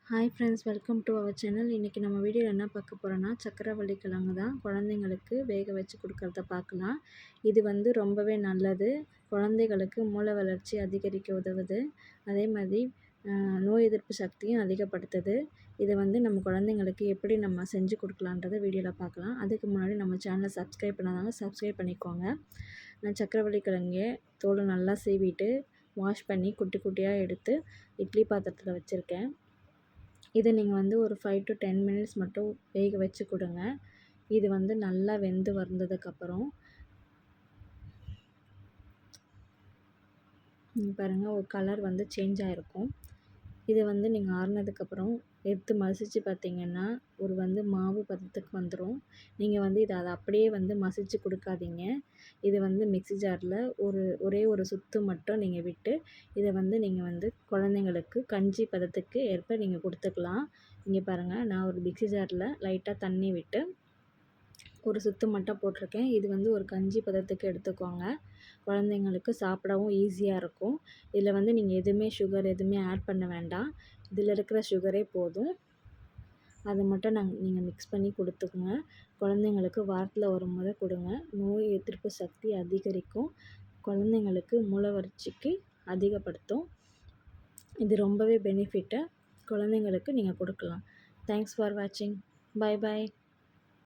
Hi friends, welcome to our channel. இன்றைக்கி நம்ம வீடியோவில் என்ன பார்க்க போகிறோன்னா, சக்கரவள்ளி கிழங்கு தான் குழந்தைங்களுக்கு வேக வச்சு கொடுக்கறத பார்க்கலாம். இது ரொம்பவே நல்லது. குழந்தைகளுக்கு மூளை வளர்ச்சி அதிகரிக்க உதவுது. அதே மாதிரி நோய் எதிர்ப்பு சக்தியும் அதிகப்படுத்துது. இதை நம்ம குழந்தைங்களுக்கு எப்படி நம்ம செஞ்சு கொடுக்கலான்றதை வீடியோவில் பார்க்கலாம். அதுக்கு முன்னாடி நம்ம சேனலை சப்ஸ்கிரைப் பண்ணாதாங்க சப்ஸ்கிரைப் பண்ணிக்கோங்க. நான் சக்கரவள்ளி கிழங்கு தோலை நல்லா சீவிட்டு வாஷ் பண்ணி குட்டி குட்டியாக எடுத்து இட்லி பாத்திரத்தில் வச்சுருக்கேன். இதை நீங்கள் ஒரு 5 to 10 மினிட்ஸ் மட்டும் வேக வச்சு கொடுங்க. இது நல்லா வெந்து வந்ததுக்கப்புறம் பாருங்கள், ஒரு கலர் சேஞ்ச் ஆகிருக்கும். இதை நீங்கள் ஆறுனதுக்கப்புறம் எடுத்து மசிச்சு பார்த்தீங்கன்னா ஒரு மாவு பதத்துக்கு வந்துடும். நீங்கள் இதை அதை அப்படியே மசிச்சு கொடுக்காதீங்க. இது மிக்ஸி ஜாரில் ஒரே ஒரு சுத்து மட்டும் நீங்கள் விட்டு இதை நீங்கள் குழந்தைங்களுக்கு கஞ்சி பதத்துக்கு ஏற்ப நீங்கள் கொடுத்துக்கலாம். இங்கே பாருங்கள், நான் ஒரு மிக்ஸி ஜாரில் லைட்டாக தண்ணி விட்டு ஒரு சுத்து மட்டும் போட்டிருக்கேன். இது ஒரு கஞ்சி பதத்துக்கு எடுத்துக்கோங்க. குழந்தைங்களுக்கு சாப்பிடவும் ஈஸியாக இருக்கும். இதில் நீங்கள் எதுவுமே சுகர் எதுவுமே ஆட் பண்ண வேண்டாம். இதில் இருக்கிற சுகரே போதும். அதை மட்டும் நீங்கள் மிக்ஸ் பண்ணி கொடுத்துக்குங்க. குழந்தைங்களுக்கு வாரத்தில் ஒரு முறை கொடுங்க. நோய் எதிர்ப்பு சக்தி அதிகரிக்கும். குழந்தைங்களுக்கு மூளை வளர்ச்சிக்கு அதிகப்படுத்தும். இது ரொம்பவே பெனிஃபிட்டை குழந்தைங்களுக்கு நீங்கள் கொடுக்கலாம். தேங்க்ஸ் ஃபார் வாட்சிங். Bye bye.